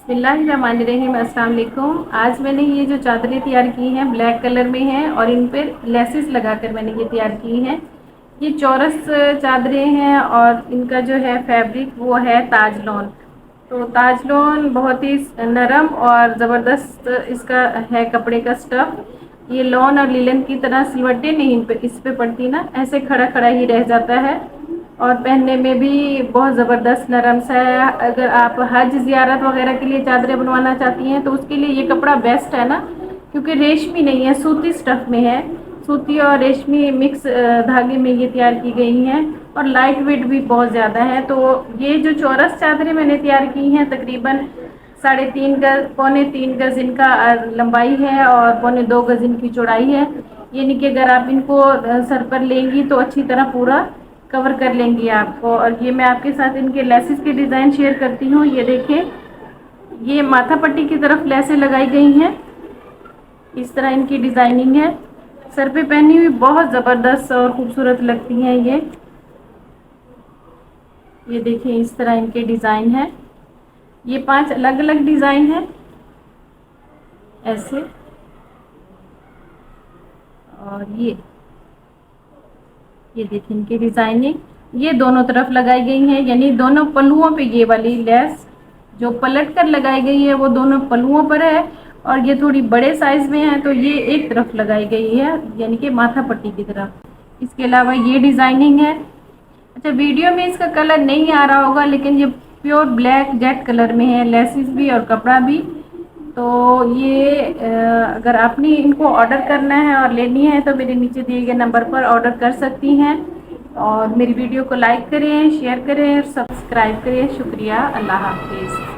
बिस्मिल्लाहिर्रहमानिर्रहीम। अस्सलाम वालेकुम। आज मैंने ये जो चादरें तैयार की हैं ब्लैक कलर में हैं और इन पर लेसेस लगाकर मैंने ये तैयार की हैं। ये चौरस चादरें हैं और इनका जो है फैब्रिक वो है ताज लॉन। तो ताज लॉन बहुत ही नरम और ज़बरदस्त इसका है कपड़े का स्टफ़। ये लॉन और लिलन की तरह सिलवटें नहीं इस पे पड़ती ना, ऐसे खड़ा खड़ा ही रह जाता है और पहनने में भी बहुत ज़बरदस्त नरम सा है। अगर आप हज ज़ियारत वगैरह के लिए चादरें बनवाना चाहती हैं तो उसके लिए ये कपड़ा बेस्ट है ना, क्योंकि रेशमी नहीं है, सूती स्टफ़ में है। सूती और रेशमी मिक्स धागे में ये तैयार की गई हैं और लाइट वेट भी बहुत ज़्यादा है। तो ये जो चौरस चादरें मैंने तैयार की हैं तकरीबन 3.5 गज़, पौने 3 गज़ इनका लंबाई है और पौने 2 गज़ इनकी चौड़ाई है। यानी कि अगर आप इनको सर पर लेंगी तो अच्छी तरह पूरा कवर कर लेंगी आपको। और ये मैं आपके साथ इनके लेसेस के डिज़ाइन शेयर करती हूँ। ये देखें, ये माथा पट्टी की तरफ लेसें लगाई गई हैं, इस तरह इनकी डिज़ाइनिंग है। सर पे पहनी हुई बहुत ज़बरदस्त और खूबसूरत लगती हैं ये देखें, इस तरह इनके डिज़ाइन है। ये 5 अलग अलग डिज़ाइन है ऐसे। और ये देखें इनकी डिज़ाइनिंग, ये दोनों तरफ लगाई गई है, यानी दोनों पल्लुओं पे ये वाली लेस जो पलट कर लगाई गई है वो दोनों पल्लुओं पर है। और ये थोड़ी बड़े साइज़ में है तो ये एक तरफ लगाई गई है, यानी कि माथा पट्टी की तरफ। इसके अलावा ये डिज़ाइनिंग है। अच्छा, वीडियो में इसका कलर नहीं आ रहा होगा लेकिन ये प्योर ब्लैक जेट कलर में है, लेसिस भी और कपड़ा भी। तो ये अगर आपने इनको ऑर्डर करना है और लेनी है तो मेरे नीचे दिए गए नंबर पर ऑर्डर कर सकती हैं। और मेरी वीडियो को लाइक करें, शेयर करें और सब्सक्राइब करें। शुक्रिया। अल्लाह हाफिज़।